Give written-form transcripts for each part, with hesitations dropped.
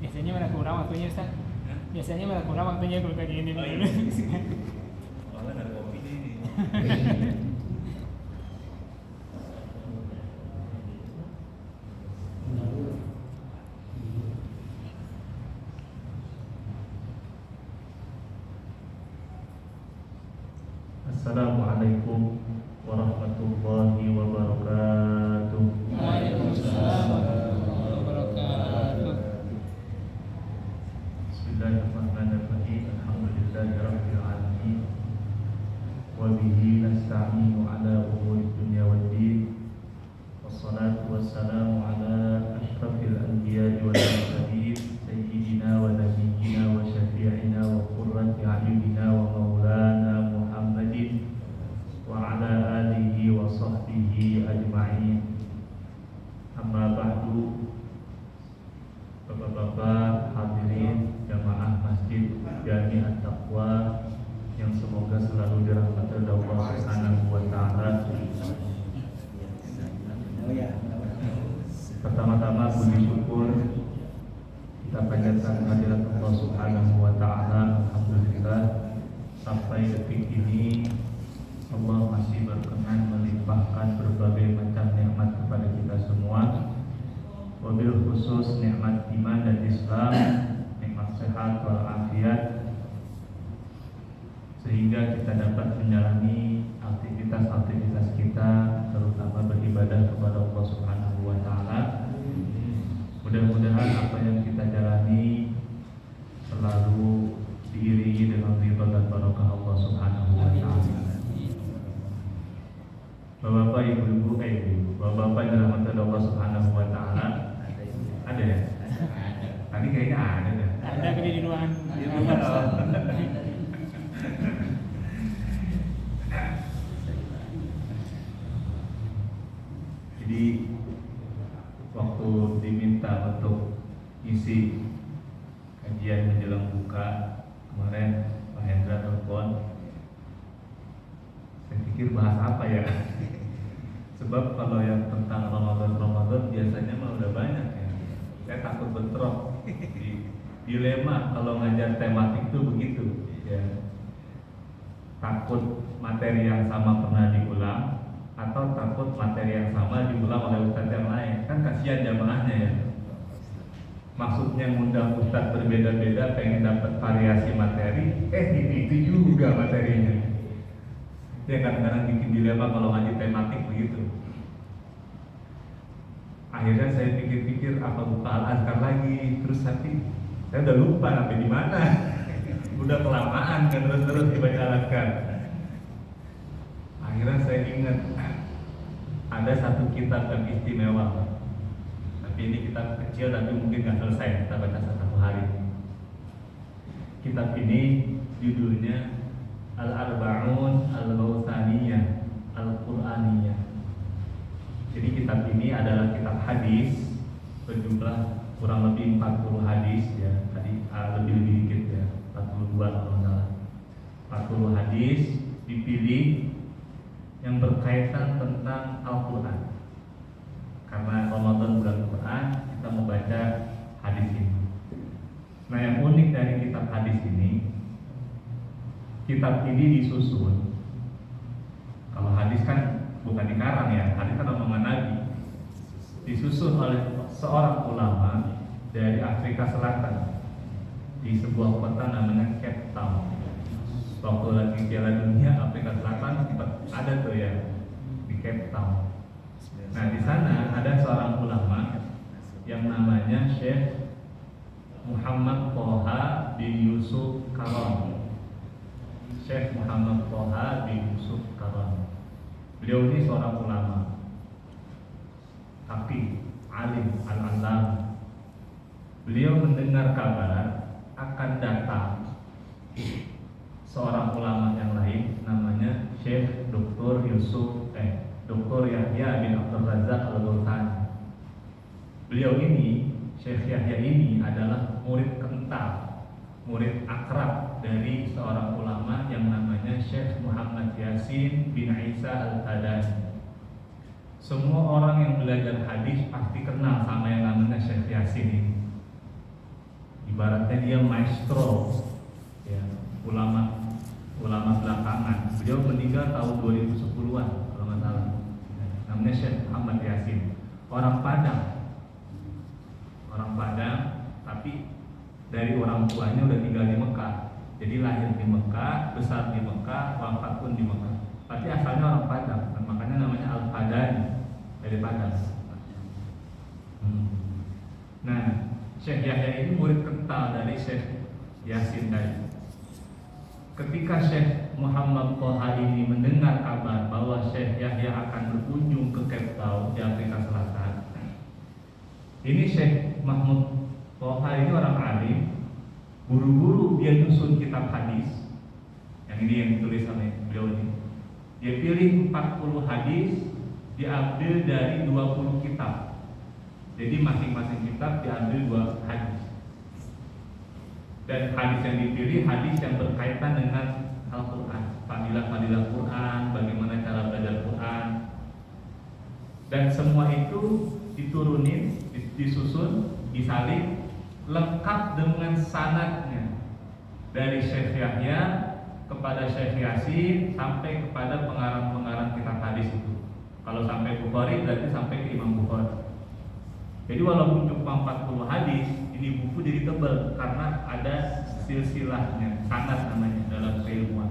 Biasanya malah kurang waktunya, Ustaz. Hah? Biasanya malah kurang waktunya kalau kayak gini. Oh, iya. Soalnya nggak ada kopi ini. Assalamualaikum warahmatullahi wabarakatuh. Waalaikumsalam warahmatullahi wabarakatuh. Bismillahirrahmanirrahim. Alhamdulillahirabbil alamin. Wa bihi nasta'inu ala umuri dunya waddin. Wassalatu wassalamu ala asyrafil anbiya'i wal mursalin sayyidina wa nabiyyina wa syafi'ina wa qurrati a'yunina wa maulana Muhammadin wa ala alihi wa sahbihi ajma'in. Amma ba'du. Bapak-bapak hadirin jamaah Masjid Jami At-Taqwa yang semoga selalu dirahmati oleh Allah Subhanahu wa taala. Pertama-tama puji syukur kita panjatkan kehadirat Allah Subhanahu wa taala. Alhamdulillah sampai detik ini Allah masih berkenan melimpahkan berbagai macam nikmat kepada kita semua. Wabil khusus nikmat iman dan Islam, nikmat sehat wal afiat, sehingga kita dapat menjalani aktivitas-aktivitas kita, terutama beribadah kepada Allah Subhanahu wa taala. Mudah-mudahan apa yang kita jalani selalu diiringi dengan ridha dan barokah Allah Subhanahu wa taala. Bapak-bapak, ibu-ibu, bapak-bapak yang dirahmati oleh Allah Subhanahu wa taala. Ada ya? Tadi kayaknya ada ya. Ada di ruangan. Jadi waktu diminta untuk isi kajian menjelang buka kemarin Pak Hendra telepon, saya pikir bahas apa ya? Sebab kalau yang tentang Ramadan biasanya mah udah banyak ya. Saya takut bentrok. Dilema kalau ngajar tematik itu begitu ya. Takut materi yang sama pernah diulang, atau takut materi yang sama diulang oleh ustadz yang lain. Kan kasihan jamaahnya ya. Maksudnya ngundang ustadz berbeda-beda pengen dapat variasi materi, itu juga materinya. Dia kadang-kadang bikin dilema kalau ngaji tematik begitu. Akhirnya saya pikir-pikir apa buka Al-Azkar lagi, terus tapi saya udah lupa sampai di mana. Udah kelamaan kan terus dibaca Al-Azkar. Akhirnya saya ingat ada satu kitab yang istimewa. Tapi ini kitab kecil tapi mungkin nggak selesai kita baca satu hari. Kitab ini judulnya Al-Arba'un Al-Ghawthaniyah Al-Qur'aniyah. Jadi kitab ini adalah kitab hadis berjumlah kurang lebih 40 hadis ya. Tadi lebih dikit ya, 42 kalau nggak salah. 40 hadis dipilih yang berkaitan tentang Al-Quran. Karena Ramadan bulan Quran, kita membaca hadis ini. Nah, yang unik dari kitab hadis ini, kitab ini disusun. Kalau hadis kan bukan dikarang ya, hadis kan omongan Nabi. Disusun oleh seorang ulama dari Afrika Selatan di sebuah kota namanya Cape Town. Waktu lagi Piala Dunia Afrika Selatan ada tuh ya di Cape Town. Nah, di sana ada seorang ulama yang namanya Syekh Muhammad Thaha bin Yusuf Karam. Syekh Muhammad Thaha bin Yusuf Karam. Beliau ini seorang ulama, tapi alim al-alam. Beliau mendengar kabar akan datang seorang ulama yang lain namanya Syekh Dr. Dr. Yahya bin Abdul Razak Al-Ghawthani. Beliau ini, Syekh Yahya ini adalah murid kental, murid akrab dari seorang ulama yang namanya Syekh Muhammad Yasin bin Isa Al-Tadani. Semua orang yang belajar hadis pasti kenal sama yang namanya Syekh Yasin ini. ibaratnya dia maestro, ya, ulama belakangan. Beliau meninggal tahun 2010-an kalau nggak salah. Namanya Syekh Muhammad Yasin, orang Padang, tapi dari orang tuanya udah tinggal di Mekah. Jadi lahir di Mekah, besar di Mekah, wafat pun di Mekah. Tapi asalnya orang Padang, dan makanya namanya Al-Padani, dari Padang. Nah, Syekh Yahya ini murid kental dari Syekh Yasin tadi. Ketika Syekh Muhammad Toha ini mendengar kabar bahwa Syekh Yahya akan berkunjung ke Cape Town di Afrika Selatan, ini Syekh Muhammad Toha ini orang alim, buru-buru dia nyusun kitab hadis. Yang ini yang ditulis oleh beliau ini. Dia pilih 40 hadis, diambil dari 20 kitab. Jadi masing-masing kitab diambil 2 hadis. Dan hadis yang dipilih hadis yang berkaitan dengan Al-Quran, fadilah-fadilah Quran, bagaimana cara belajar Quran. Dan semua itu diturunin, disusun, disalin, lengkap dengan sanadnya dari Syekh Yahya kepada Syekh Yasin sampai kepada pengarang-pengarang kitab hadis itu. Kalau sampai Bukhari berarti sampai ke Imam Bukhari. Jadi walaupun cuma 40 hadis, ini buku jadi tebal karena ada silsilahnya, sanad namanya dalam keilmuan.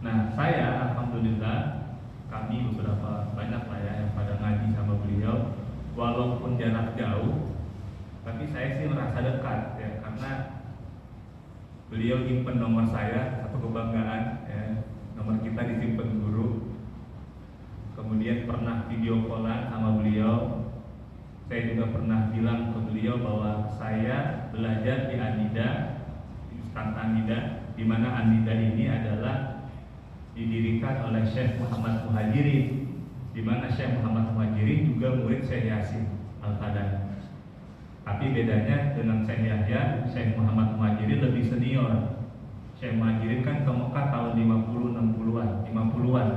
Nah, saya alhamdulillah, kami beberapa banyak lah ya yang pada ngaji sama beliau, walaupun jarak jauh, tapi saya sih merasa dekat ya, karena beliau nyimpen nomor saya, satu kebanggaan ya, nomor kita disimpan guru. Kemudian pernah video callan sama beliau. Saya juga pernah bilang ke beliau bahwa saya belajar di Anida, di Ustaz Anida, di mana Anida ini adalah didirikan oleh Syekh Muhammad Muhajirin, di mana Syekh Muhammad Muhajirin juga murid Syekh Yasin Al-Qadani. Tapi bedanya dengan Syekh Yahya, Syekh Muhammad Muhajirin lebih senior. Syekh Muhajirin kan ke Mekah tahun 50-60-an, 50-an.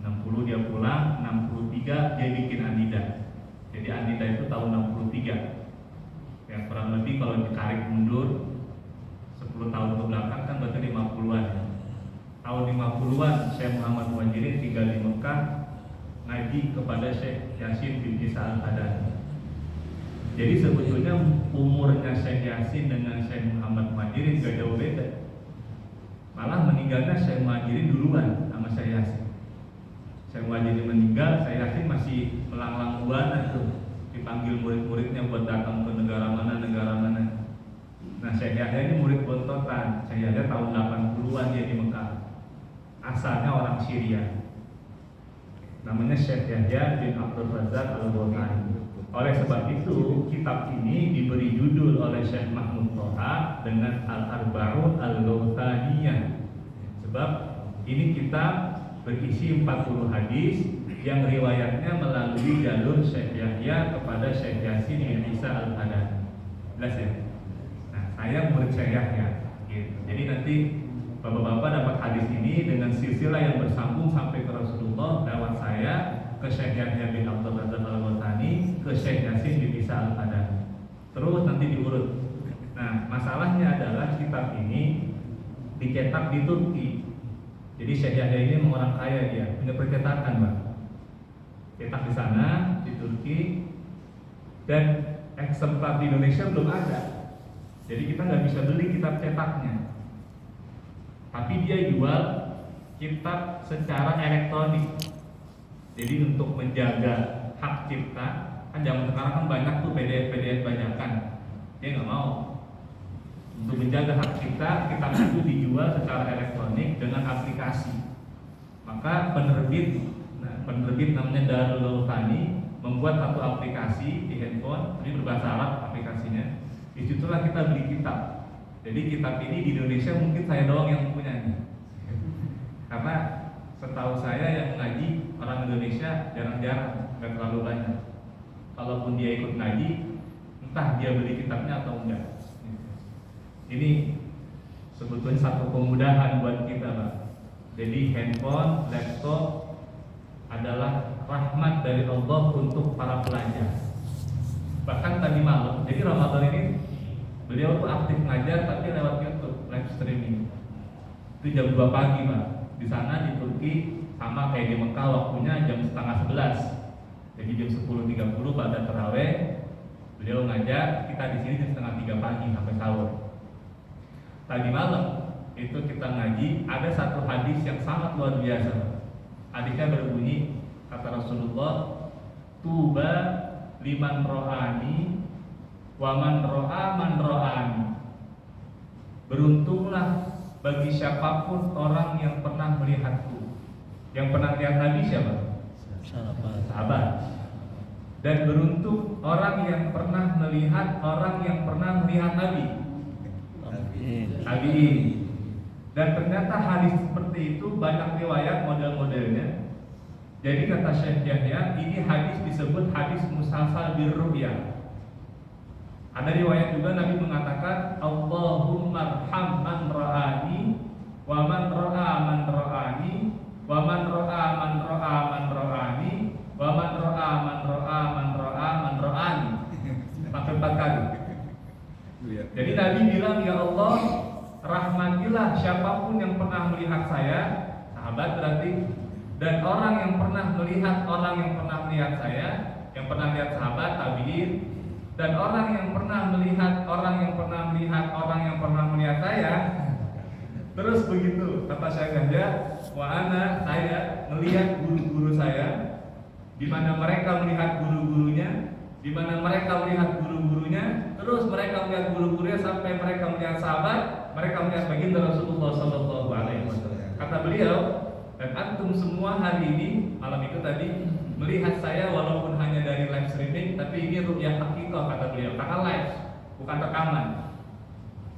60 dia pulang, 63 dia bikin Anida. Jadi Anida itu tahun 63. Yang kurang lebih kalau ditarik mundur 10 tahun ke belakang kan berarti 50-an ya. Tahun 50-an Syekh Muhammad Muhajirin tinggal di Mekah, ngaji kepada Syekh Yasin bin Isa Al-Qadani. Jadi sebetulnya umurnya Syekh Yasin dengan Syekh Muhammad Muhajirin gak jauh beda. Malah meninggalnya Syekh Muhajirin duluan sama Syekh Yasin. Syekh Muhajirin meninggal, Syekh Yasin masih melanglang buana tuh, dipanggil murid-muridnya buat datang ke negara mana. Nah, Syekh Yahya ini murid bontotan. Syekh Yahya tahun 80-an dia di Mekah. Asalnya orang Syria. Namanya Syekh Yahya bin Abdul Razak Al-Ghani. Oleh sebab itu, kitab ini diberi judul oleh Syekh Mahmud Toha dengan Al-Arba'un Al-Ghawthaniyah. Sebab ini kitab berisi 40 hadis yang riwayatnya melalui jalur Syekh Yahya kepada Syekh Yasin bin Isa Al-Qadani. Jelas ya? Nah, saya murid Syekh Yahya gitu. Jadi nanti bapak-bapak dapat hadis ini dengan silsilah yang bersambung sampai ke Rasulullah lewat saya ke Syekh Yahya bin Abdul Razak Al-Ghawtani, ke Syekh Yasin bin Isa Al-Qadani. Terus nanti diurut. Nah, masalahnya adalah kitab ini dicetak di Turki. Jadi Syekh Yahya ini orang kaya, dia punya percetakan, Pak. Cetak di sana, di Turki, dan eksemplar di Indonesia belum ada. Jadi kita nggak bisa beli kitab cetaknya. Tapi dia jual kitab secara elektronik. Jadi untuk menjaga hak cipta, kan zaman sekarang kan banyak tuh PDF bajakan. Dia nggak mau. Untuk menjaga hak cipta, kitab itu dijual secara elektronik dengan aplikasi. Maka penerbit namanya Darul Ghawthani membuat satu aplikasi di handphone, ini berbahasa Arab aplikasinya. Disitulah kita beli kitab. Jadi kitab ini di Indonesia mungkin saya doang yang mempunyai. Karena setahu saya yang ngaji orang Indonesia jarang-jarang, nggak terlalu banyak. Kalaupun dia ikut ngaji, entah dia beli kitabnya atau enggak. Ini sebetulnya satu kemudahan buat kita, Pak. Jadi handphone, laptop adalah rahmat dari Allah untuk para pelajar. Bahkan tadi malam, jadi Ramadan ini Beliau tuh aktif ngajar tapi lewat YouTube live streaming. Itu jam 2 pagi Pak. Di sana di Turki sama kayak di Mekah waktunya jam setengah 11. Jadi jam 10.30 pada taraweh beliau ngajar, kita di sini jam setengah 3 pagi sampai sahur. Tadi malam itu kita ngaji, ada satu hadis yang sangat luar biasa. Hadisnya berbunyi, kata Rasulullah, tuba liman ro'ani wa man ro'a man ro'ani. Beruntunglah bagi siapapun orang yang pernah melihatku. Yang pernah lihat Nabi siapa? Sahabat. Dan beruntung orang yang pernah melihat orang yang pernah melihat Nabi. Tabi'in. Dan ternyata hadis seperti itu banyak riwayat model-modelnya. Jadi kata Syekh Yahya, ini hadis disebut hadis musalsal birru'ya. Ada riwayat juga Nabi mengatakan, Allahumma arham man ra'ani wa man ra'a man ra'ani wa man ra'a man ra'a man ra'ani wa man ra'a man ra'a man ra'a man ra'ani. Sampai 4 kali. Jadi Nabi bilang, ya Allah, rahmatilah siapapun yang pernah melihat saya, sahabat berarti, dan orang yang pernah melihat orang yang pernah melihat saya, yang pernah lihat sahabat tabi'in, dan orang yang pernah melihat orang yang pernah melihat orang yang pernah melihat saya. Terus begitu kata saya saja, wa ana, saya melihat guru-guru saya, di mana mereka melihat guru-gurunya, di mana mereka melihat guru-gurunya, terus mereka melihat guru-gurunya sampai mereka melihat sahabat, mereka melihat baginda Rasulullah Sallallahu Alaihi Wasallam. Kata beliau, dan antum semua hari ini malam itu tadi melihat saya walaupun hanya dari live streaming, tapi ini ru'yah hakikah kata beliau, karena live bukan rekaman.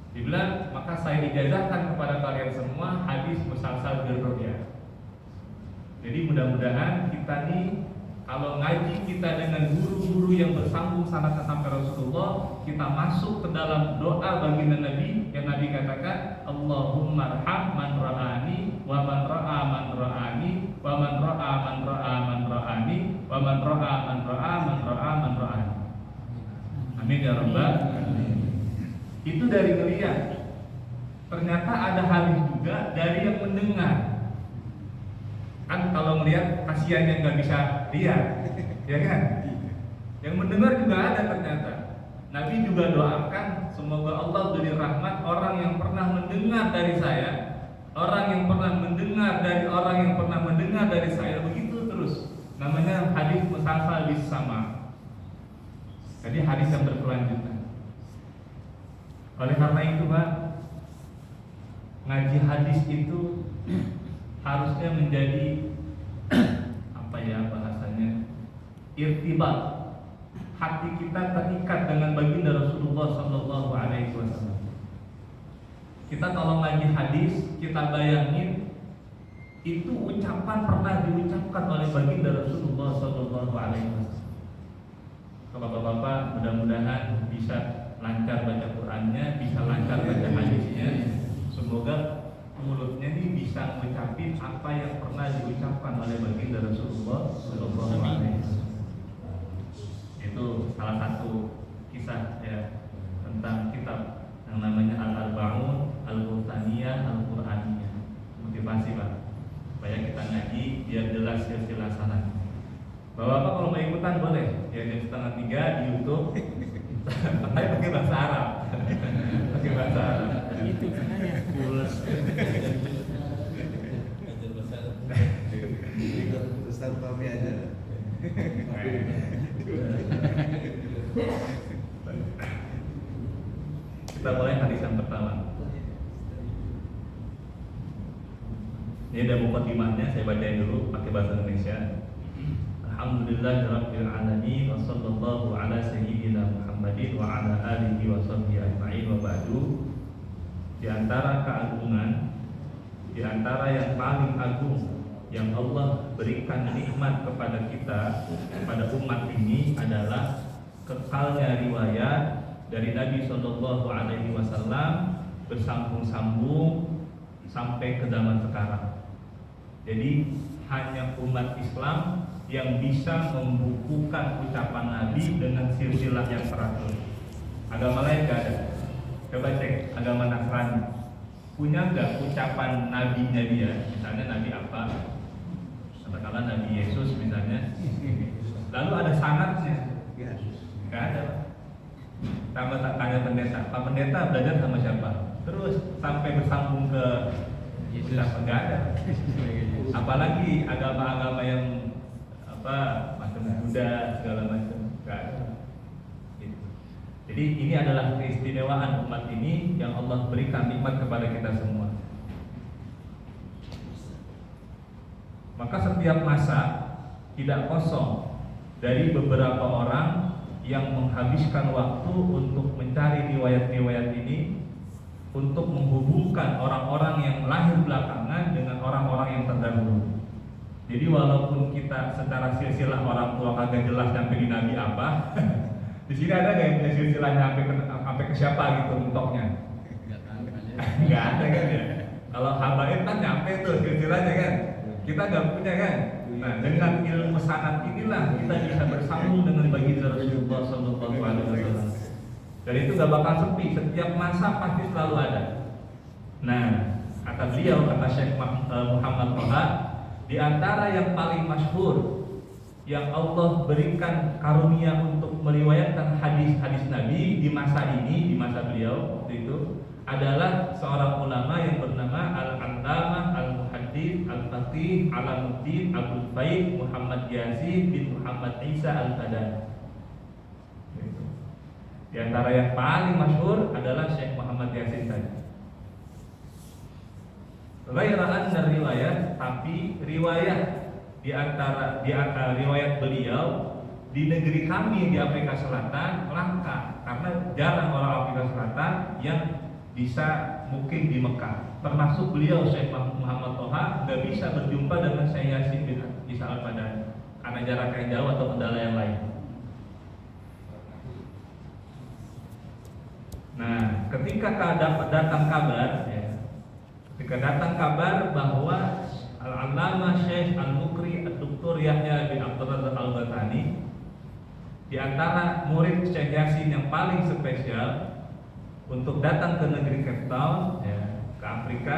Dibilang, maka saya ijazahkan kepada kalian semua hadis musalsal birru'yah. Jadi mudah-mudahan kita nih kalau ngaji kita dengan guru-guru yang bersambung sanadnya sampai Rasulullah, kita masuk ke dalam doa baginda Nabi yang Nabi katakan, Allahumma arham man ra'ani wa man ra'a man ra'ani wa man ra'a man ra'a man ra'ani wa man ra'a man ra'a man ra'a man ra'ani. Amin ya rabbal alamin. Itu dari melihat. Ternyata ada hadis juga dari yang mendengar. Kan kalau melihat kasihan yang nggak bisa lihat, ya kan? Yang mendengar juga ada ternyata. Nabi juga doakan semoga Allah beri rahmat orang yang pernah mendengar dari saya, orang yang pernah mendengar dari orang yang pernah mendengar dari saya, begitu terus. Namanya hadis musalsal bis sama. Jadi hadis yang berkelanjutan. Oleh karena itu, Pak, ngaji hadis itu harusnya menjadi apa ya bahasanya, irtibat, hati kita terikat dengan baginda Rasulullah Sallallahu Alaihi Wasallam. Kita kalau ngaji hadis, kita bayangin itu ucapan pernah diucapkan oleh baginda Rasulullah Sallallahu Alaihi Wasallam. Kalau bapak-bapak mudah-mudahan bisa lancar baca Qurannya, bisa lancar baca hadisnya. Semoga mulutnya ini bisa mengucapin apa yang pernah diucapkan oleh baginda Rasulullah Sallallahu Alaihi Wasallam. Itu salah satu kisah ya tentang kitab yang namanya Al-Arba'un Al-Qur'aniyah Al-Qur'aniyah. Motivasi Pak, supaya kita ngaji biar jelas silsilah sanad. Bapak kalau mau ikutan boleh ya, jam 2:30 di YouTube. Tapi pakai bahasa Arab. Pakai bahasa Arab. Itu sebenarnya. Ustaz Fahmi aja. Kita mulai hadis yang pertama. Ini ada mukadimahnya, saya bacain dulu pakai bahasa Indonesia. Alhamdulillahirabbil alamin wa sallallahu ala sayyidina Muhammadin wa ala alihi wa sahbihi ajma'in wa ba'du. Di antara keagungan, di antara yang paling agung yang Allah berikan nikmat kepada kita, kepada umat ini adalah kekalnya riwayat dari Nabi Shallallahu Alaihi Wasallam bersambung-sambung sampai ke zaman sekarang. Jadi hanya umat Islam yang bisa membukukan ucapan Nabi dengan silsilah yang teratur. Agama lain gak ada. punya nggak ucapan nabinya dia, misalnya nabi apa, katakanlah Nabi Yesus misalnya, lalu ada sanadnya? Nggak ada. Tambah tak tanya pendeta, Pak Pendeta belajar sama siapa? Terus sampai bersambung ke Yesus apa? Nggak ada. Apalagi agama-agama yang apa macam Buddha segala macam, nggak ada. Jadi ini adalah keistimewaan umat ini yang Allah berikan nikmat kepada kita semua. Maka setiap masa tidak kosong dari beberapa orang yang menghabiskan waktu untuk mencari riwayat-riwayat ini, untuk menghubungkan orang-orang yang lahir belakangan dengan orang-orang yang terdahulu. Jadi walaupun kita secara silsilah orang tua kagak jelas sampai di Nabi apa, di sini ada nggak yang punya silsilahnya sampai ke siapa gitu mentoknya? Nggak ada kan ya. Kalau habaib kan nyampe tuh silsilahnya kan. Kita nggak punya kan. Nah dengan ilmu sanad inilah kita bisa bersambung dengan baginda Rasulullah Sallallahu Alaihi Wasallam. Dan itu nggak bakal sepi. Setiap masa pasti selalu ada. Nah kata beliau, kata Syekh Muhammad Toha, di antara yang paling masyhur yang Allah berikan karunia untuk meriwayatkan hadis-hadis Nabi di masa ini, di masa beliau waktu itu, adalah seorang ulama yang bernama Al-Allamah Al-Muhaddits Al-Faqih Alamuddin Abdul Faid Muhammad Yasin bin Muhammad Isa Al-Fadani. Di antara yang paling masyhur adalah Syekh Muhammad Yasin tadi. Ghairaan dan riwayat, tapi riwayat di antara riwayat beliau di negeri kami di Afrika Selatan langka, karena jarang orang Afrika Selatan yang bisa mungkin di Mekah. Termasuk beliau Syekh Muhammad Toha nggak bisa berjumpa dengan Syekh Yasin bin Isa Al-Fadani karena jarak yang jauh atau kendala yang lain. Nah, ketika datang kabar, ketika datang kabar bahwa Al-Allamah Syekh Al-Mukri Dr. Yahya bin Abdul Razak Al-Batani, di antara murid Syekh Yasin yang paling spesial, untuk datang ke negeri Cape Town, ke Afrika,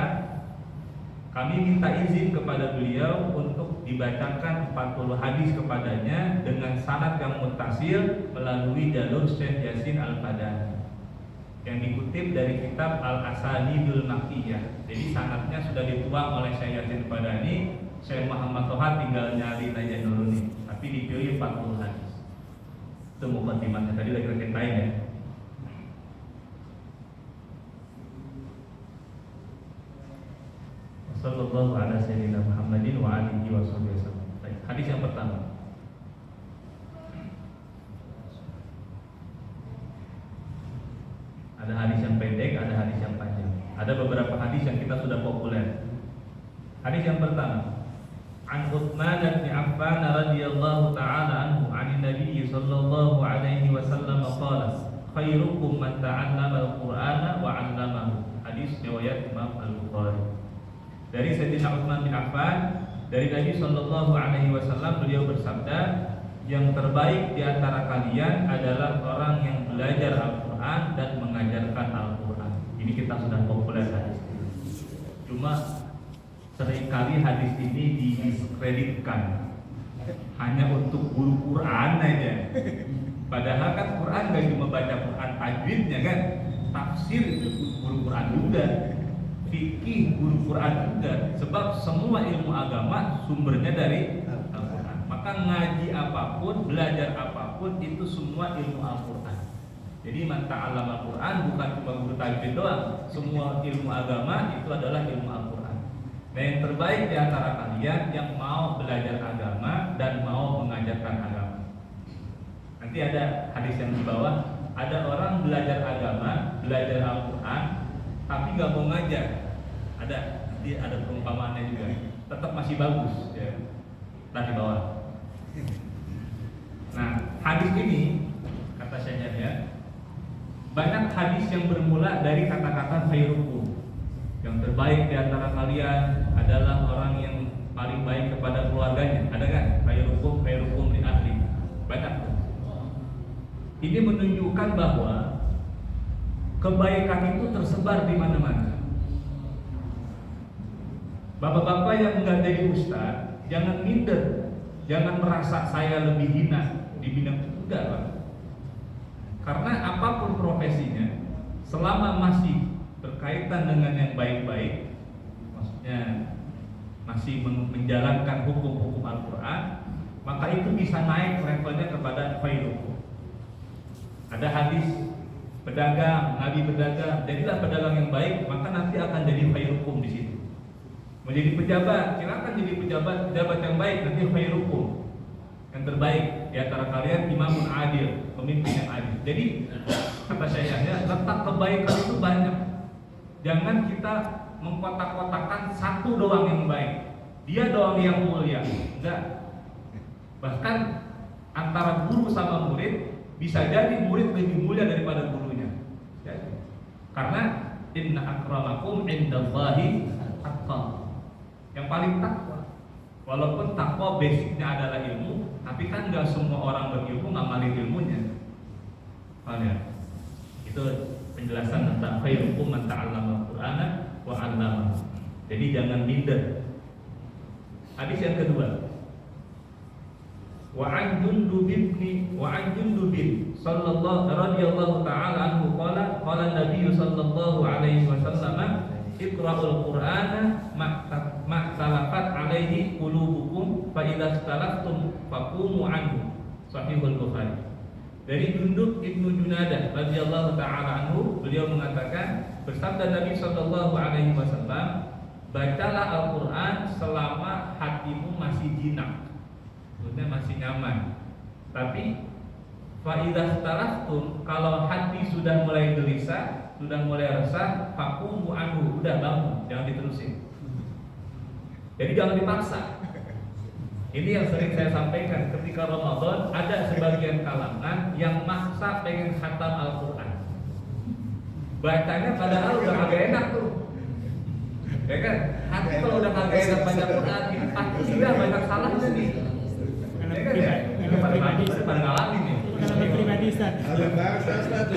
kami minta izin kepada beliau untuk dibacakan 40 hadis kepadanya dengan sanad yang muttasil melalui jalur Syekh Yasin Al-Fadani yang dikutip dari kitab Al-Asanidul Makkiyah. Jadi sanadnya sudah dituang oleh Syekh Yasin Al-Fadani, Syekh Muhammad Toha tinggal nyari aja dulu nih, tapi dipilih 40 hadis. Itu mukadimahnya tadi lagi ceritain ya. Sallallahu ala sayyidina Muhammadin wa alihi wa sahbihi wasallam. Hadis yang pertama. Ada hadis yang pendek, ada hadis yang panjang. Ada beberapa hadis yang kita sudah populer. Hadis yang pertama, An Utsman bin Affan radhiyallahu ta'ala anhu 'an Nabi sallallahu alaihi wasallam qala, khairukum man ta'allama al-Qur'ana wa 'allamahu. Hadis riwayat Imam Al-Bukhari. Dari Sayyidina Utsman bin Affan, dari Nabi sallallahu alaihi wasallam, beliau bersabda, yang terbaik di antara kalian adalah orang yang belajar Al-Quran dan mengajarkan Al-Quran. Ini kita sudah populer hadis ini. Cuma seringkali hadis ini didiskreditkan hanya untuk guru Quran aja. Padahal kan Quran gak cuma baca Quran tajwidnya kan, tafsir itu guru Quran juga, fikih guru Quran juga. Sebab semua ilmu agama sumbernya dari Al-Quran. Maka ngaji apapun, belajar apapun, itu semua ilmu Al-Quran. Jadi man ta'allama Al-Quran bukan cuma guru tajwid doang. Semua ilmu agama itu adalah ilmu Al-Quran. Nah, yang terbaik di antara kalian yang mau belajar agama dan mau mengajarkan agama. Nanti ada hadis yang di bawah, ada orang belajar agama, belajar Al-Quran, tapi gak mau ngajar. Ada, nanti ada perumpamaannya juga. Tetap masih bagus ya. Nah, di bawah. Nah, hadis ini kata Syekh ya, banyak hadis yang bermula dari kata-kata khairukum. Yang terbaik di antara kalian adalah orang yang paling baik kepada keluarganya. Ada kan? Khairukum li ahli. Banyak. Ini menunjukkan bahwa kebaikan itu tersebar di mana-mana. Bapak-bapak yang nggak jadi ustadz, jangan minder, jangan merasa saya lebih hina di bidang itu, enggak lah. Karena apapun profesinya, selama masih berkaitan dengan yang baik-baik, maksudnya masih menjalankan hukum-hukum Al-Quran, maka itu bisa naik levelnya kepada khairukum. Ada hadis pedagang, Nabi berdagang, jadilah pedagang yang baik, maka nanti akan jadi khairukum di situ. Menjadi pejabat, silakan jadi pejabat yang baik, nanti khairukum, yang terbaik di antara kalian imamun adil, pemimpin yang adil. Jadi kata syekhnya, letak kebaikan itu banyak. Jangan kita mengkotak-kotakan satu doang yang baik, dia doang yang mulia. Enggak. Bahkan antara guru sama murid bisa jadi murid lebih mulia daripada gurunya. Karena inna akramakum indallahi atqakum. Yang paling takwa. Walaupun takwa basicnya adalah ilmu, tapi kan nggak semua orang berilmu ngamalin ilmunya. Paham? Itu penjelasan tentang khairukum man ta'allama al-Qur'ana wa 'allama. Jadi jangan minder. Hadis yang kedua. Wa an Jundubin sallallahu radhiyallahu ta'ala anhu qala Nabi sallallahu alaihi wasallam iqra'ul Qur'ana ma'talafat alaihi qulubukum fa idza istalaftum faqumu anhu. Sahihul Bukhari. Dari Jundub Ibnu Junadah radhiyallahu ta'ala anhu, beliau mengatakan, bersabda Nabi sallallahu alaihi wasallam, bacalah Al-Qur'an selama hatimu masih jinak, maksudnya masih nyaman. Tapi fa idza istalaftum, kalau hati sudah mulai gelisah, sudah mulai resah, faqumu anhu, udah bangun, jangan diterusin. Jadi jangan dipaksa. Ini yang sering saya sampaikan, ketika Ramadan ada sebagian kalangan yang maksa pengen khatam Al-Quran. Bacanya padahal udah kagak enak tuh, ya kan? Hati kalau udah kagak enak baca Quran, ini pasti tidak banyak salahnya nih. Ya kan ya? Itu pada ngalamin nih. Lebih pribadi Ustaz. Ada bahasa Ustaz.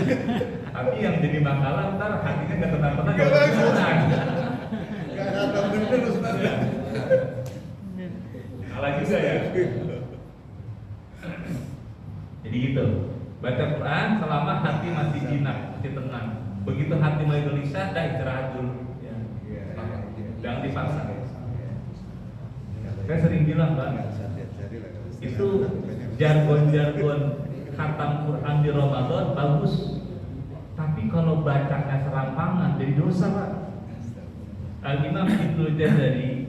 Tapi yang jadi masalah ntar hatinya nggak tenang-tenang. Nggak bagus. Nggak datang bener Ustaz. Salah juga ya. Jadi gitu. Baca Quran selama hati masih jinak, masih tenang. Begitu hati mulai gelisah, dah istirahat dulu. Ya. Jangan dipaksa. Saya sering bilang, Pak, itu jargon-jargon khatam Quran di Ramadan bagus. Tapi kalau bacanya serampangan jadi dosa, Pak. Al-Imam Ibnu Jazari,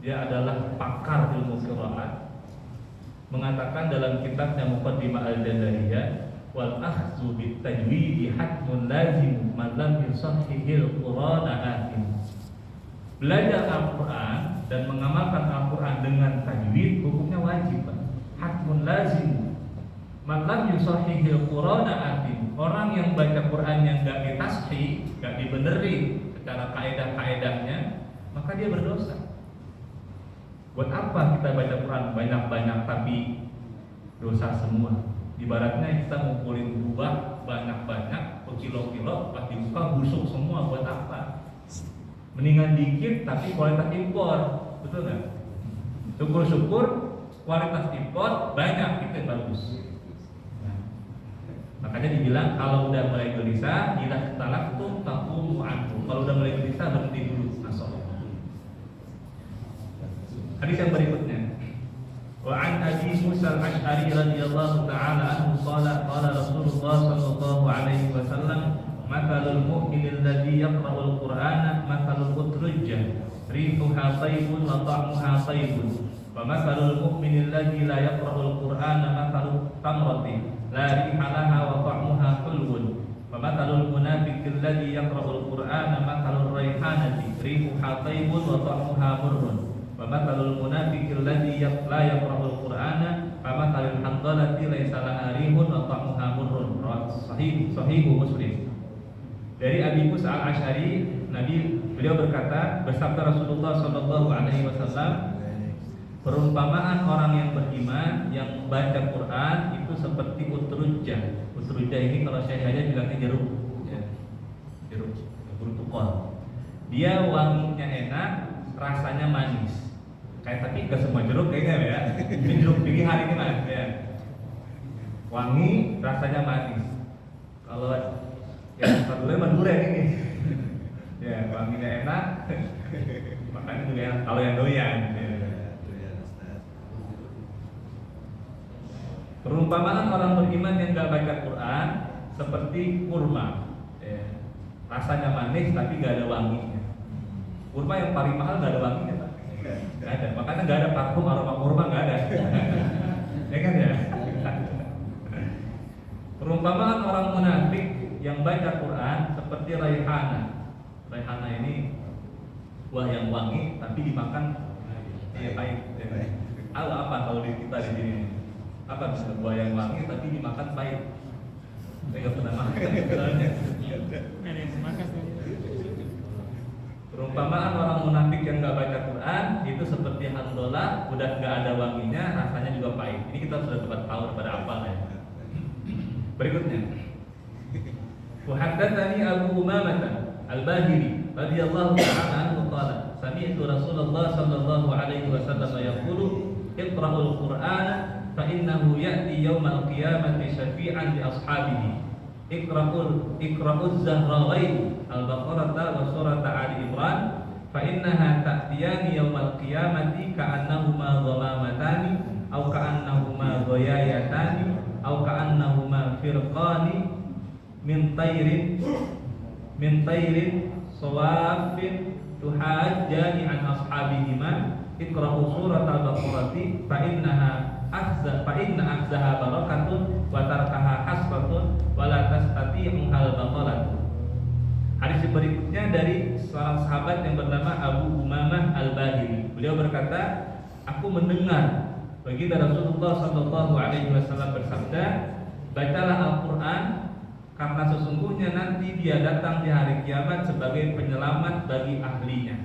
dia adalah pakar ilmu qiraat, mengatakan dalam kitabnya Muqaddimah Al-Jazariyah, wal akhdhu bit tajwidi hatmun lazim man lam yusahhihil Qur'ana athim. Belajar Al-Qur'an dan mengamalkan Al-Qur'an dengan tajwid hukumnya wajib, Pak. Hatmun lazim man lam yusahhihil Qur'ana athim. Orang yang baca Quran yang enggak ditashih, enggak dibenerin secara kaidah-kaidahnya, maka dia berdosa. Buat apa kita baca Quran banyak-banyak tapi dosa semua? Ibaratnya kita ngumpulin buah banyak-banyak, berkilo-kilo, pas dibuka busuk semua, buat apa? Mendingan dikit tapi kualitas impor, betul nggak? Syukur-syukur kualitas impor banyak, itu yang bagus. Nah, makanya dibilang kalau udah mulai gelisah, idza talaqtum taqumu anhu. Kalau udah mulai gelisah berhenti dulu. Hadis yang berikutnya, wa an Abi Musa al-Asy'ari radhiyallahu ta'ala anhu qala Rasulullah sallallahu alaihi wasallam, mathalul mu'min alladhi yaqra'u al-Qur'ana mathalul utrujjah rihuha tayyibun wa ta'muha tayyibun wa mathalul mu'min alladhi la yaqra'u al-Qur'ana mathalut tamratin la riha laha wa ta'muha hulwun wa mathalul munafiqi alladhi yaqra'u al-Qur'ana mathalur raihanati rihuha tayyibun wa ta'muha murrun wa mathalul munafiqi alladhi la yaqra'ul Qur'ana kamathalil handalati laisa laha rihun wa ta'muha murrun. Sahih Muslim. Dari Abi Musa al-Asy'ari, beliau berkata, bersabda Rasulullah sallallahu alaihi wasallam, perumpamaan orang yang beriman yang baca Quran itu seperti utrujjah. Utrujjah ini kalau saya aja bilangnya jeruk, ya. Jeruk tukol. Dia wanginya enak, rasanya manis. Kayak tapi nggak semua jeruk kayaknya ya. Ini jeruk pilihan ini mas ya. Wangi, rasanya manis. Kalau ya sebetulnya mah durian ini. Ya wanginya enak. Makanya juga yang kalau yang doyan. Ya. Perumpamaan orang beriman yang nggak baca Quran seperti kurma, ya. Rasanya manis tapi nggak ada wanginya. Kurma yang paling mahal nggak ada wanginya, Pak. Nggak ada. Makanya nggak ada parfum aroma kurma nggak ada. Ya kan ya. Perumpamaan orang munafik yang baca Quran seperti raihana. Raihana ini buah yang wangi tapi dimakan pahit. Ya. Apa kalau di kita di sini? Apa bisa buah yang wangi tapi dimakan pahit? Saya nggak pernah makan sebenarnya. Nggak ada yang semakan sih. Perumpamaan orang munafik yang nggak baca Quran itu seperti handola, udah nggak ada wanginya, rasanya juga pahit. Ini kita sudah dapat tahu pada apa ya. Berikutnya, Muhaddatsani Abu Umamah Al-Bahili radhiyallahu ta'ala anhu qala sami'tu Rasulullah sallallahu alaihi wasallam yaqulu iqra'ul Qur'ana fa innahu ya'ti yaumal qiyamati syafi'an li ashabihi iqra'uz Zahrawain Al-Baqarah wa surat Ali Imran fa innaha ta'tiyani yaumal qiyamati ka'annahuma dhamamatani aw ka'annahuma ghayayatani aw ka'annahuma firqani min tayrin sawafin tuhajjani an ashabihima iqra'u surat al-baqarati fa inna akhzaha barakatun wa tarkaha hasratun wa la tastati'u al-baqaratu. Hadis berikutnya dari seorang sahabat yang bernama Abu Umamah Al-Bahili. Beliau berkata, aku mendengar baginda Rasulullah sallallahu alaihi wasallam bersabda, bacalah Al-Qur'an karena sesungguhnya nanti dia datang di hari kiamat sebagai penyelamat bagi ahlinya.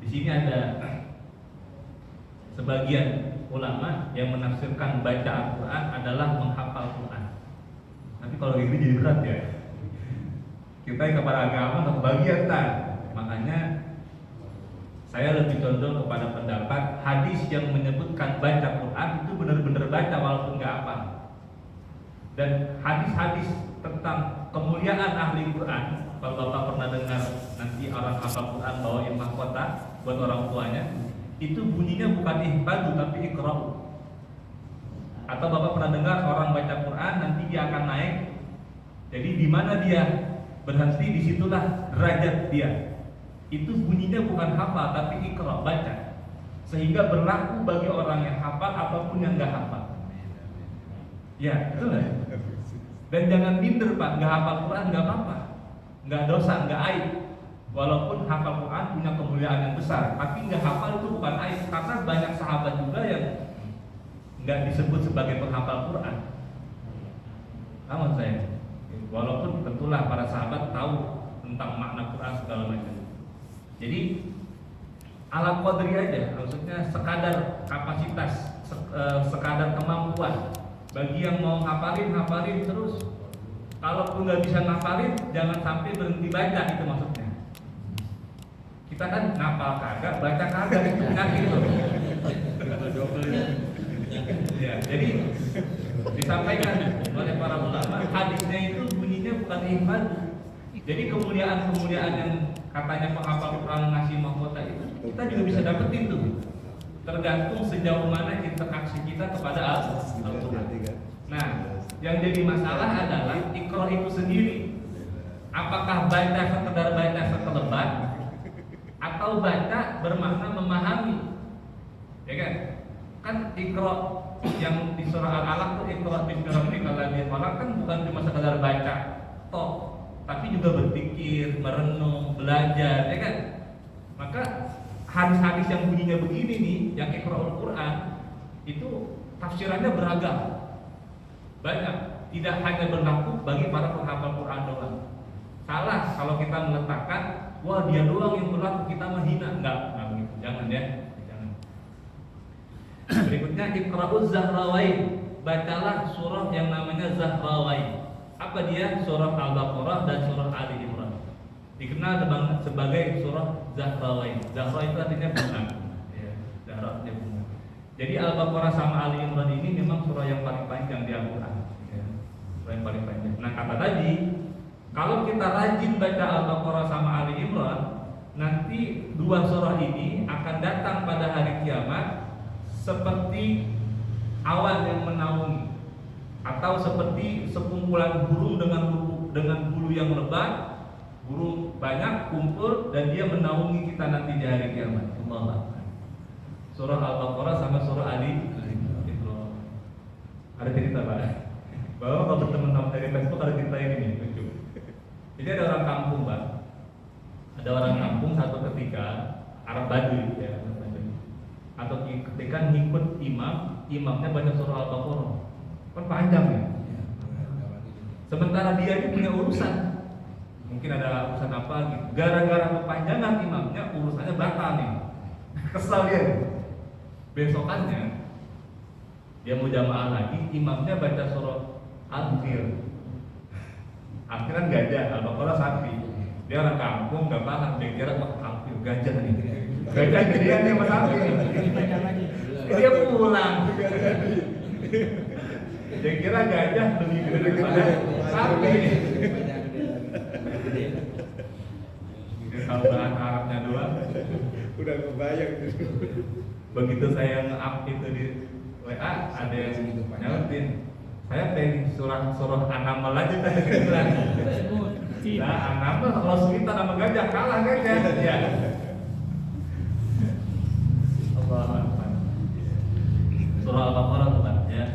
Di sini ada sebagian ulama yang menafsirkan baca Al-Quran adalah menghafal Quran. Tapi kalau ini jadi berat ya. Kita yang kepada agama atau kebagian tak. Makanya saya lebih condong kepada pendapat hadis yang menyebutkan baca Quran itu benar-benar baca walaupun nggak hafal. Dan hadis-hadis tentang kemuliaan ahli Quran, kalau Bapak pernah dengar nanti orang hafal Quran bawain mahkota buat orang tuanya, itu bunyinya bukan ihfadu tapi iqra'u. Atau Bapak pernah dengar orang baca Quran nanti dia akan naik. Jadi di mana dia berhenti, disitulah derajat dia. Itu bunyinya bukan hafal tapi iqra', baca. Sehingga berlaku bagi orang yang hafal ataupun yang nggak hafal. Ya, betul nggak? Dan jangan minder Pak, nggak hafal Quran nggak apa-apa, nggak dosa, nggak aib. Walaupun hafal Quran punya kemuliaan yang besar, tapi nggak hafal itu bukan aib, karena banyak sahabat juga yang nggak disebut sebagai penghafal Quran. Namun saya, walaupun tentulah para sahabat tahu tentang makna Quran segala macam. Jadi ala qadri aja, maksudnya sekadar kapasitas, sekadar kemampuan. Bagi yang mau ngapalin terus. Kalaupun nggak bisa ngapalin, jangan sampai berhenti baca, itu maksudnya. Kita kan ngapal kagak, baca kagak, itu penyakit itu. Ya, jadi disampaikan oleh para ulama, hadisnya itu bunyinya bukan ihfad. Jadi kemuliaan-kemuliaan yang katanya penghafal Quran ngasih mahkota itu kita juga bisa dapetin tuh. Tergantung sejauh mana interaksi kita kepada Al-Quran. Nah, yang jadi masalah adalah Iqra itu sendiri. Apakah baca sekedar baca sekelebat atau baca bermakna memahami? Ya kan? Kan Iqra yang di surah Al-Alaq itu Iqra bismi rabbikal ladzi khalaq kan bukan cuma sekedar baca toh, tapi juga berpikir, merenung, belajar, ya kan? Maka hadis-hadis yang bunyinya begini nih, yang Iqra'ul Quran itu tafsirannya beragam, banyak, tidak hanya berlaku bagi para penghafal Quran doang. Salah kalau kita meletakkan, wah dia doang yang berlaku, kita menghina, enggak begitu, jangan ya, jangan. Berikutnya Iqra'uz Zahrawain, bacalah surah yang namanya Zahrawain. Apa dia? Surah Al-Baqarah dan surah Ali Imran. Dikenal sebagai surah Zahrawain. Zahra itu artinya bunga. Ya, Zahra artinya bunga. Jadi Al-Baqarah sama Ali Imran ini memang surah yang paling panjang di Al-Quran. Ya, surah yang paling panjang. Nah kata tadi, kalau kita rajin baca Al-Baqarah sama Ali Imran, nanti dua surah ini akan datang pada hari kiamat seperti awan yang menaungi, atau seperti sekumpulan burung dengan bulu yang lebat. Burung banyak kumpul dan dia menaungi kita nanti di hari kiamat. Allah. Surah Al-Baqarah sama surah Ali Imran. Ada cerita Pak, bahwa kalau berteman dari Facebook ada cerita ini nih, lucu. Jadi ada orang kampung Pak, ada orang kampung satu ketika Arab Baduy ya, atau ketika ngikut imamnya baca surah Al-Baqarah, kan panjang ya. Sementara dia ini punya urusan, mungkin ada urusan apa gitu. Gara-gara kepanjangan imamnya, urusannya batal nih. Kesal dia. Besokannya dia mau jamaah lagi, imamnya baca surah Al-Fil. Akhirnya gajah, Al-Baqarah sapi. Dia orang kampung nggak paham, dia kira wah Al-Fil gajah nih. Gajah gedean dia sama sapi nih. Dia pulang. Dia kira gajah lebih gede daripada sapi. Kalau bahasa Arabnya doang udah kebayang itu. Begitu saya nge-up itu di WA, ada yang nyautin, saya pengen surah An-Naml aja tadi. Nah, An-Naml kalau Sulita nama gajah kalah gajah. Ya. Allahu Akbar. Surah Al-Baqarah bukan ya.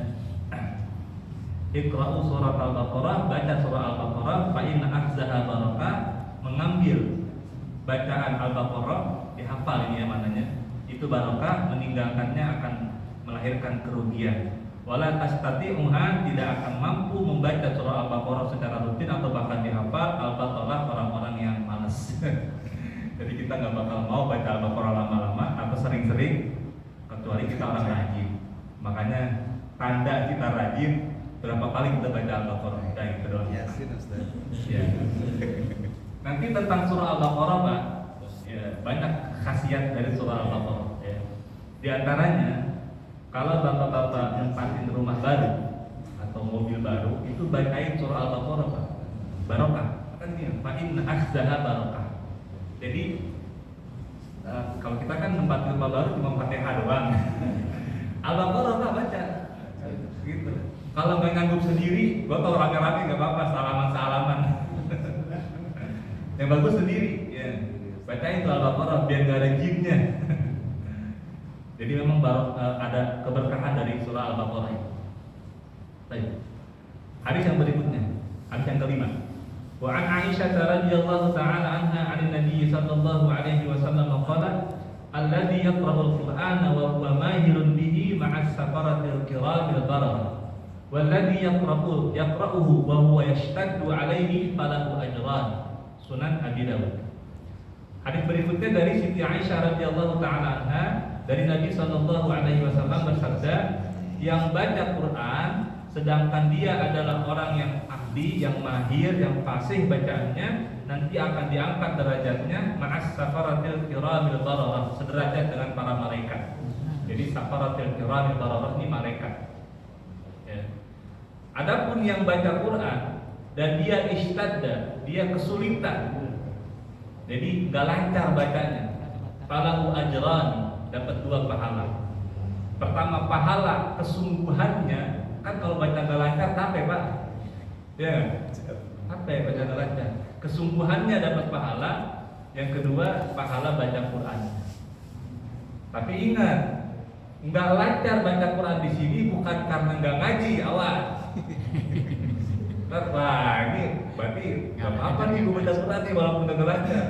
Iqra'u surah Al-Baqarah, baca surah Al-Baqarah, fa inna akhzaha barakah, mengambil bacaan Al-Baqarah, dihafal ini ya mananya. Itu barokah, meninggalkannya akan melahirkan kerugian. Wala tastati'uha, tidak akan mampu membaca surah Al-Baqarah secara rutin atau bahkan dihafal, al-baqarah orang-orang yang malas. Jadi kita nggak bakal mau baca Al-Baqarah lama-lama atau sering-sering, kecuali kita orang rajin. Makanya tanda kita rajin, berapa kali kita baca Al-Baqarah? Kayak gitu doang. Yasin Ustaz. Ya. Nanti tentang surah Al-Baqarah Pak, ya, banyak khasiat dari surah Al-Baqarah ya. Di antaranya, kalau bapak-bapak nempatin rumah baru atau mobil baru, itu bacain surah Al-Baqarah Pak. Barokah. Kan dia, fa inna akhzaha barokah. Jadi kalau kita kan nempatin rumah baru cuma Fatihah doang. Al-Baqarah Pak baca. Gitu. Kalau nggak nganggup sendiri, gua tau rame-rame nggak apa-apa, salaman-salaman. Yang bagus sendiri, ya. Bacain tuh Al-Baqarah biar gak ada jinnya. Jadi memang ada keberkahan dari surah Al-Baqarah itu. Baik. Hadis yang berikutnya, hadis yang kelima. Wa an Aisyah radhiyallahu taala anha 'an Nabi sallallahu alaihi wasallam qala alladhi yaqra'ul Qur'ana wa huwa mahirun bihi ma'as safaratil kiramil bararah. Walladhi yaqra'uhu wa huwa yashtaddu alaihi falahu ajran. Sunan Abi Dawud. Hadis berikutnya dari Siti Aisyah radhiyallahu taala anha, dari Nabi sallallahu alaihi wasallam bersabda, yang baca Quran sedangkan dia adalah orang yang ahli, yang mahir, yang fasih bacaannya, nanti akan diangkat derajatnya ma'as safaratil kiramil bararah, sederajat dengan para malaikat. Jadi safaratil kiramil bararah ini malaikat. Ya. Adapun yang baca Quran dan dia ishtadda, dia kesulitan, jadi gak lancar bacanya, falahu ajran, dapat dua pahala. Pertama, pahala kesungguhannya, kan kalau baca gak lancar capek Pak ya, capek baca gak lancar, kesungguhannya dapat pahala. Yang kedua, pahala baca Quran. Tapi ingat, nggak lancar baca Quran di sini bukan karena nggak ngaji, awas. Wah, ini berarti nggak apa-apa nih gue baca Quran nih walaupun nggak lancar.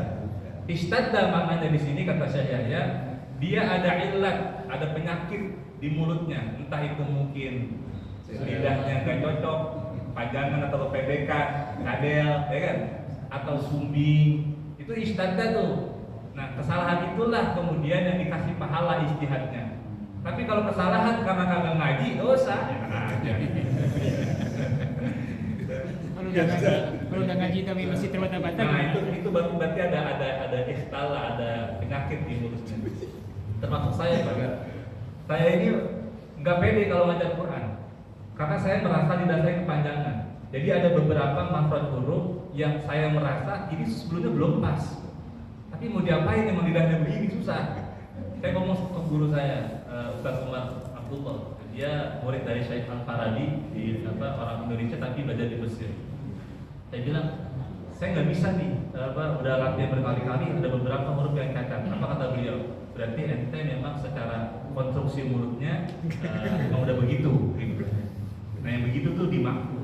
Istadda maknanya di sini kata Syekh ya, dia ada illat, ada penyakit di mulutnya, entah itu mungkin lidahnya nggak cocok, pajangan atau kepedekan, kadel, ya kan, atau sumbing, itu istadda tuh. Nah, kesalahan itulah kemudian yang dikasih pahala ijtihadnya. Tapi kalau kesalahan karena kagak ngaji, dosa. Kalau udah ngaji tapi masih terbata-bata. Nah, itu berarti ada ikhtal, ada penyakit di mulutnya. Termasuk saya Pak. Saya ini nggak pede kalau ngajar Quran, karena saya merasa lidah saya kepanjangan. Jadi ada beberapa makhraj huruf yang saya merasa ini sebelumnya belum pas, tapi mau diapain emang lidahnya begini susah. Saya ngomong ke guru saya, Ustaz Umar Abdullah, dia murid dari Syekh Al-Farabi di orang Indonesia tapi belajar di Mesir. Saya bilang, saya nggak bisa nih, udah latihan berkali-kali ada beberapa huruf yang cacat. Apa kata beliau? Berarti ente memang secara konstruksi mulutnya memang udah begitu. Gitu. Nah yang begitu tuh dimaksud.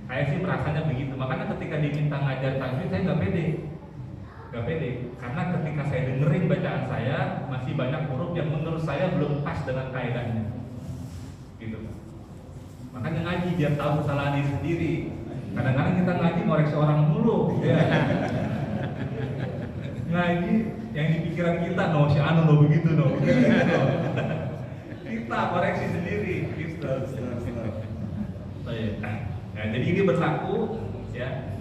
Saya sih merasanya begitu. Makanya ketika diminta ngajar tajwid saya nggak pede, karena ketika saya dengerin bacaan saya masih banyak huruf yang menurut saya belum pas dengan kaidahnya. Gitu. Makanya ngaji biar tahu kesalahan diri sendiri. Kadang-kadang kita ngaji ngoreksi orang mulu, ya. Ngaji yang di pikiran kita, no si anu no begitu no. Kita koreksi sendiri, gitu. Nah, jadi ini berlaku, ya.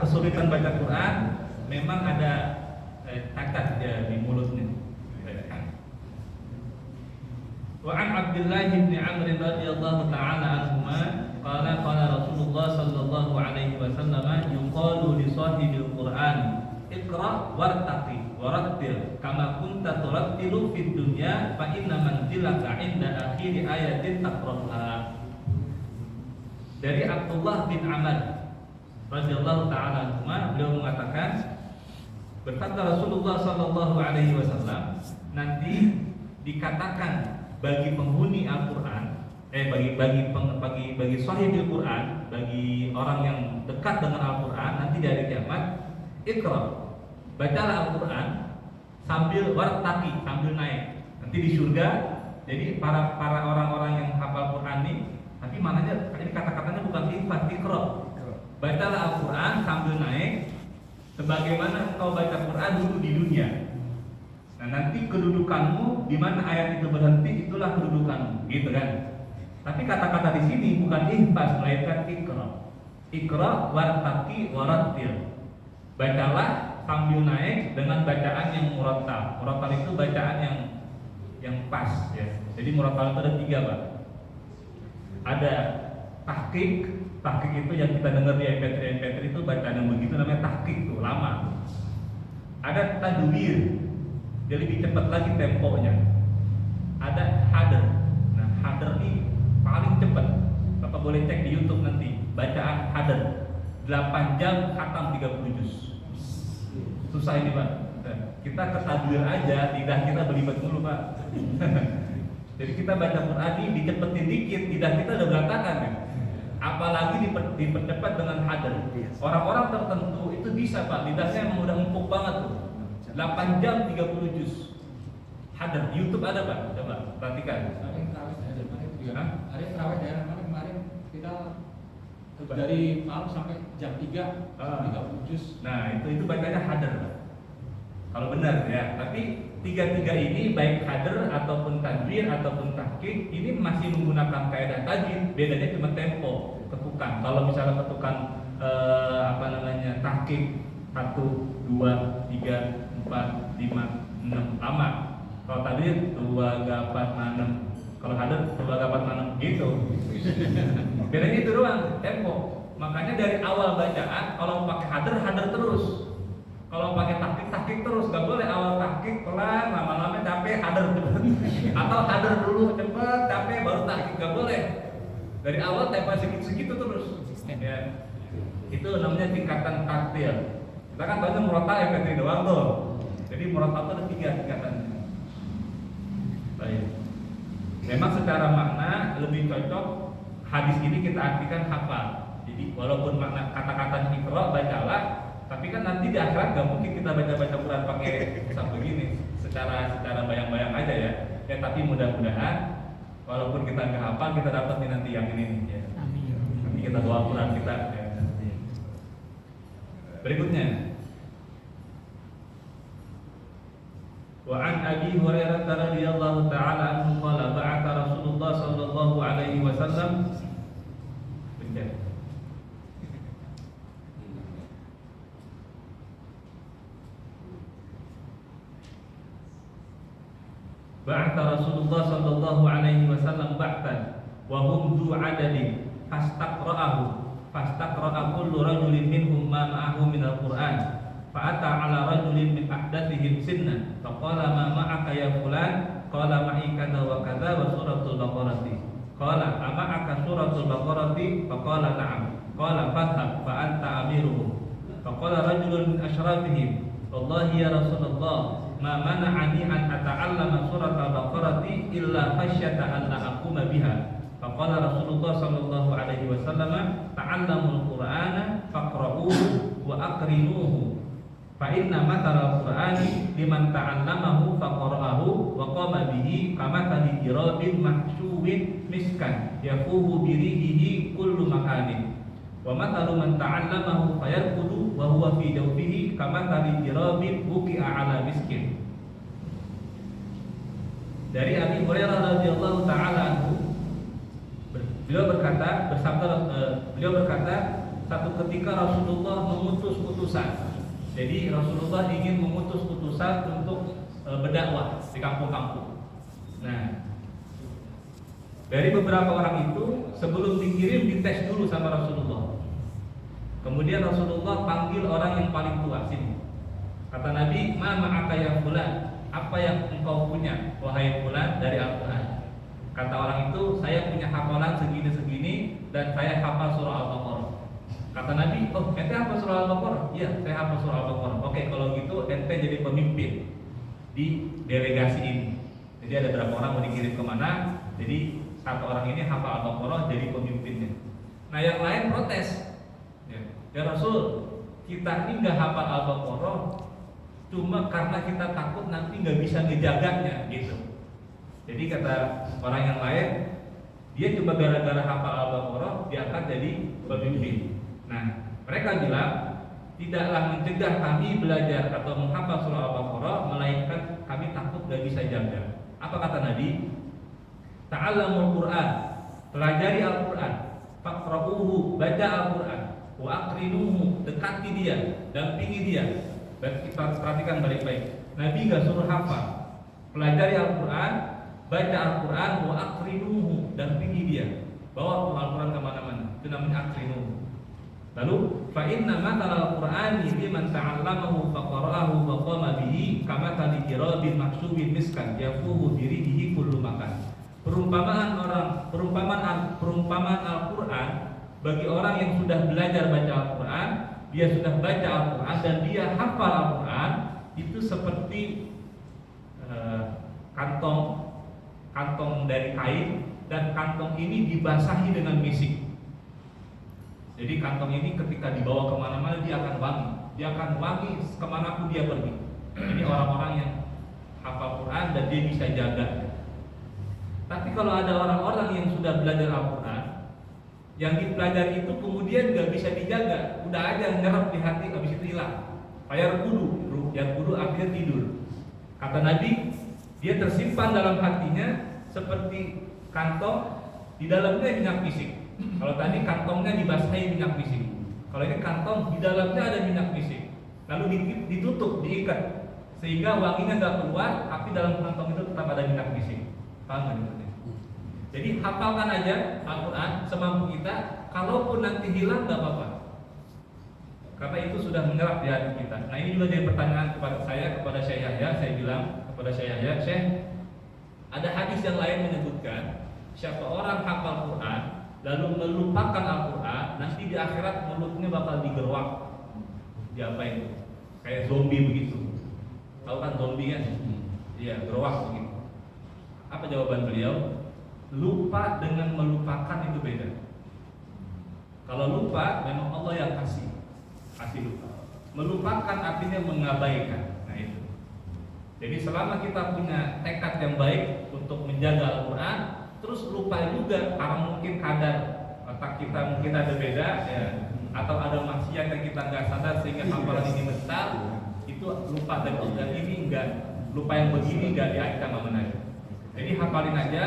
Kesulitan baca Quran memang ada cacat ya di mulutnya. Wa an Abdullah bin Amr radhiyallahu ta'ala anhuma qala Rasulullah sallallahu alaihi wasallam yuqalu li sahibil Qur'an iqra wartaqi warattil kama kunta turattilu fid dunya fa inna manzilaka 'inda akhir ayatin taqra'ha. Dari Abdullah bin Amr radhiyallahu ta'ala anhuma, beliau mengatakan, berkata Rasulullah sallallahu alaihi wasallam, nanti dikatakan bagi penghuni Al-Qur'an, bagi sahibil Qur'an, bagi orang yang dekat dengan Al-Qur'an nanti di hari kiamat, iqra, bacalah Al-Qur'an sambil wartaqi, sambil naik. Nanti di surga, jadi para orang-orang yang hafal Qur'an ini, tapi maknanya ini kata-katanya bukan infat, iqra. Bacalah Al-Qur'an sambil naik sebagaimana engkau baca Qur'an dulu di dunia. Nah, nanti kedudukanmu di mana ayat itu berhenti, itulah kedudukanmu, gitu kan? Tapi kata-kata di sini bukan ihfaz, melainkan iqra. Iqra wartaqi warattil. Bacalah sambil naik dengan bacaan yang murattal. Murattal itu bacaan yang pas, ya. Jadi murattal itu ada 3, Pak. Ada tahqiq. Tahqiq itu yang kita dengar di MP3 itu bacaan yang begitu namanya tahqiq, tuh lama. Ada tadwir, jadi lebih cepat lagi temponya. Ada hadr. Nah, hadr ini paling cepat. Bapak boleh cek di YouTube nanti. Bacaan hadr 8 jam khatam 30 juz. Susah ini, Pak. Kita ke tadwir aja, lidah kita belibet dulu, Pak. Jadi kita baca Quran ini dicepetin dikit, lidah kita udah berantakan ya. Apalagi dipercepat dengan hadr. Orang-orang tertentu itu bisa, Pak, lidahnya memang udah empuk banget tuh. 8 jam 30 juz. Hadr, YouTube ada, Pak, coba perhatikan. Hari terawih daerah mana kemarin kita dari malam sampai jam 3 30 juz. Nah, itu bacanya hadr. Kalau benar ya, tapi tiga-tiga ini baik hadr ataupun tadwir ataupun tahqiq ini masih menggunakan kaidah tajwid, bedanya cuma tempo, ketukan. Kalau misalnya ketukan tahqiq 1 2 3 4 5 6 lama. Kalau tadwir 2 3 4 5 6. Kalau hadr 2 3 4 5 gitu. Bedanya itu doang, tempo. Makanya dari awal bacaan kalau pakai hadr terus. Kalau pakai tahqiq terus, nggak boleh awal tahqiq pelan, lama-lama capek hadr cepet, atau hadr dulu cepet, capek baru tahqiq, nggak boleh. Dari awal tempo segitu terus. Ya. Itu namanya tingkatan taktil. Kita kan baca murattal ya Petri doang tuh. Jadi murattal itu ada 3 tingkatannya. Baik. Memang secara makna lebih cocok hadis ini kita artikan hafal. Jadi walaupun makna kata-kata iqra bacalah, tapi kan nanti di akhirat gak mungkin kita baca-baca Quran pakai usap begini, secara bayang-bayang aja ya. Ya tapi mudah-mudahan walaupun kita nggak hafal kita dapat nih nanti yang ini nih ya. Amin. Nanti kita doa Quran kita. Ya. Berikutnya. Wa an Abi Hurairah radhiyallahu ta'ala anhu qala ba'atha Rasulullah sallallahu alaihi wasallam ba'atha Rasulullah sallallahu alaihi wasallam ba'tan wa hum du adadin fastaqra'a kullu rajulin minhum ma ma'ahu min al-Qur'an fa'ata ala rajulin min ahdathihim sinnan faqala ma ma'aka ya fulan qala ma'i kadza wa kadza wa suratul baqarati qala ama'aka suratul baqarati faqala na'am qala fadhhab fa anta amiruhum faqala rajulun min asyrafihim wallahi ya Rasulullah ma mana'ani an ata'allama surat al-baqarati illa khasyata an la aquma biha faqala Rasulullah sallallahu alaihi wasallam ta'allamul qur'ana faqra'uhu wa aqrinuhu fa inna matharal qur'ani liman ta'allamahu faqara'ahu wa qama bihi kamathali jirabin mahsyuwin miskan yafuhu birihihi kullu makanin wa mathalu man ta'allamahu fayarkudu wa huwa fi jawfihi kamathali jirabin buki'a ala miskin. Dari Abi Hurairah radhiyallahu taala anhu, beliau berkata, satu ketika Rasulullah mengutus utusan. Jadi Rasulullah ingin mengutus utusan untuk berdakwah di kampung-kampung. Nah, dari beberapa orang itu sebelum dikirim dites dulu sama Rasulullah. Kemudian Rasulullah panggil orang yang paling tua sini. Kata Nabi, "Ma ma'aka ya fulan?" Apa yang engkau punya wahai fulan dari Al-Qur'an? Kata orang itu, "Saya punya hafalan segini-segini dan saya hafal surah Al-Baqarah." Kata Nabi, "Oh, ente hafal surah Al-Baqarah?" "Iya, saya hafal surah Al-Baqarah." "Oke, kalau gitu ente jadi pemimpin di delegasi ini." Jadi ada berapa orang mau dikirim kemana? Jadi satu orang ini hafal Al-Baqarah jadi pemimpinnya. Nah, yang lain protes. Ya Rasul, kita ini nggak hafal Al-Baqarah cuma karena kita takut nanti nggak bisa ngejaganya gitu. Jadi kata orang yang lain, dia cuma gara-gara hafal Al-Baqarah diangkat jadi pemimpin. Nah, mereka bilang tidaklah mencegah kami belajar atau menghafal surah Al-Baqarah, melainkan kami takut nggak bisa jaga. Apa kata Nabi? Ta'allamul Qur'an, pelajari Al-Quran, faqra'uhu, baca Al-Quran, wa aqrinuhu, dekati dia, dampingi dia. Dan kita perhatikan baik-baik. Nabi gak suruh hafal, pelajari Al-Quran, baca Al-Quran, wa aqrinuhu, dampingi dia, bawa Al-Quran kemana-mana. Itu namanya aqrinuhu. Lalu, fa inna matal Al-Qur'ani liman ta'allamahu faqara'ahu wa qama bihi kamathali jirabin mahsyubin miskan yafuhu birihi kullu makan. Perumpamaan Al-Quran bagi orang yang sudah belajar baca Al-Quran, dia sudah baca Al-Quran dan dia hafal Al-Quran, itu seperti kantong dari kain, dan kantong ini dibasahi dengan misik. Jadi kantong ini ketika dibawa kemana-mana dia akan wangi kemanapun dia pergi. Ini orang-orang yang hafal Quran dan dia bisa jaga. Tapi kalau ada orang-orang yang sudah belajar Al-Quran, yang dipelajari itu kemudian gak bisa dijaga, udah aja nyerap di hati, habis itu hilang. Yang kudu akhirnya tidur. Kata Nabi, dia tersimpan dalam hatinya seperti kantong, di dalamnya minyak misik. Kalau tadi kantongnya dibasahi minyak misik, kalau ini kantong di dalamnya ada minyak misik, lalu ditutup, diikat, sehingga wanginya gak keluar, tapi dalam kantong itu tetap ada minyak misik. Paham gak? Jadi hafalkan aja Al-Quran semampu kita, kalaupun nanti hilang gak apa-apa, karena itu sudah menyerap di hati kita. Nah, ini juga jadi pertanyaan kepada Syekh Yahya. Saya bilang kepada Syekh Yahya, Syekh, ada hadis yang lain menyebutkan siapa orang hafal Quran lalu melupakan Al-Quran, nanti di akhirat mulutnya bakal digerwak, diapain? Kayak zombie begitu. Tahu kan zombie kan? Iya, gerwak begitu. Apa jawaban beliau? Lupa dengan melupakan itu beda. Kalau lupa memang Allah yang kasih lupa. Melupakan artinya mengabaikan. Nah itu. Jadi selama kita punya tekad yang baik untuk menjaga Al-Quran, terus lupa juga karena mungkin kadar otak kita mungkin ada beda ya, atau ada maksiat yang kita nggak sadar sehingga hafalan ini besar, itu lupa. Dan ini enggak, lupa yang begini enggak diancam sama Nabi. Jadi hafalin aja,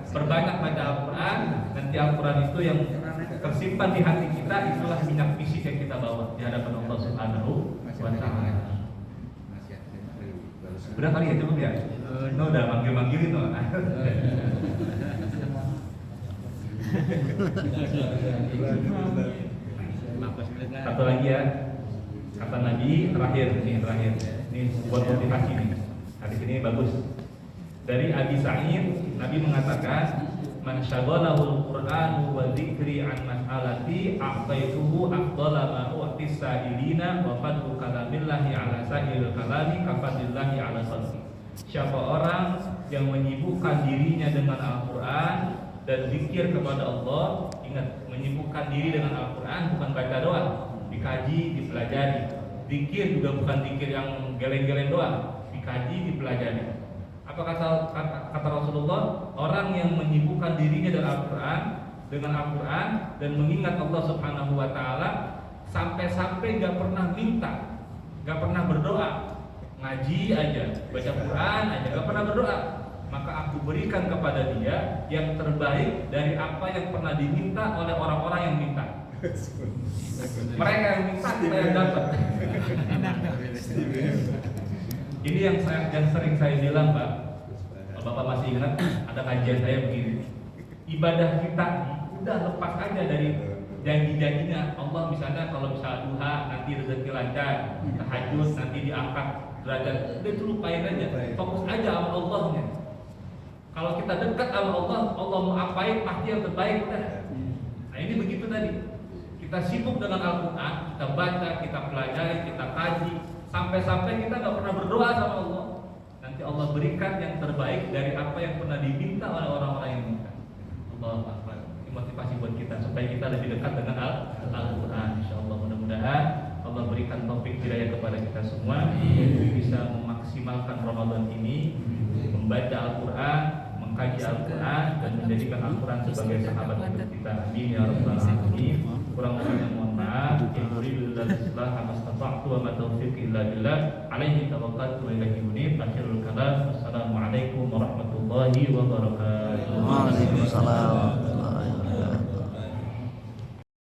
perbanyak baca Al-Quran, nanti Al-Quran itu yang tersimpan di hati kita, itulah minyak fisik yang kita bawa di hadapan Allah Subhanahu wa Ta'ala. Udah kali ya, cukup ya? No, udah manggil-manggilin no. Satu lagi ya, kata Nabi terakhir. Ini buat motivasi nih. Hadis ini bagus. Dari Abi Sa'id, Nabi mengatakan, "Man syaghalahul Qur'anu wa dzikri an mas'alati a'taituhu afdhala ma u'tis sa'ilina wa fadlu kalamillahi 'ala sa'il kalami kafadillahi 'ala khalqi." Siapa orang yang menyibukkan dirinya dengan Al-Qur'an dan zikir kepada Allah, ingat, menyibukkan diri dengan Al-Qur'an bukan baca doang, dikaji, dipelajari. Zikir juga bukan zikir yang geleng-geleng doang, dikaji, dipelajari. Apa kata Rasulullah? Orang yang menyibukkan dirinya dengan Al-Quran dan mengingat Allah Subhanahu wa Ta'ala sampai-sampai gak pernah minta, gak pernah berdoa, ngaji aja, baca Quran aja, gak pernah berdoa, maka aku berikan kepada dia yang terbaik dari apa yang pernah diminta oleh orang-orang yang minta. Mereka yang minta, kita yang dapat. Ini yang sering saya bilang, Pak. Kalau Bapak masih ingat, ada kajian saya begini. Ibadah kita udah lepas aja dari janji-janjinya. Allah misalnya kalau misalnya duha nanti rezeki lancar, tahajud nanti diangkat derajat. Udah itu lupain aja. Fokus aja sama Allahnya. Kalau kita dekat sama Allah, Allah mau apain pasti yang terbaik udah. Nah ini begitu tadi. Kita sibuk dengan Al-Quran, kita baca, kita pelajari, kita kaji. Sampai-sampai kita nggak pernah berdoa sama Allah, nanti Allah berikan yang terbaik dari apa yang pernah diminta oleh orang-orang yang minta. Allahu Akbar. Ini motivasi buat kita supaya kita lebih dekat dengan Al-Quran. Insyaallah mudah-mudahan Allah berikan taufik hidayah kepada kita semua untuk bisa memaksimalkan Ramadan ini, membaca Al-Quran, mengkaji Al-Quran dan menjadikan Al-Quran sebagai sahabat hidup kita. Amin ya rabbal alamin. Kurang lebihnya mohon maaf. In uridu illa al-islah mastata'tu wa ma taufiqi illa billah. Alaihi tawakkaltu wa ilaihi unib. Akhirul kalam. Assalamualaikum warahmatullahi wabarakatuh. Waalaikumsalam.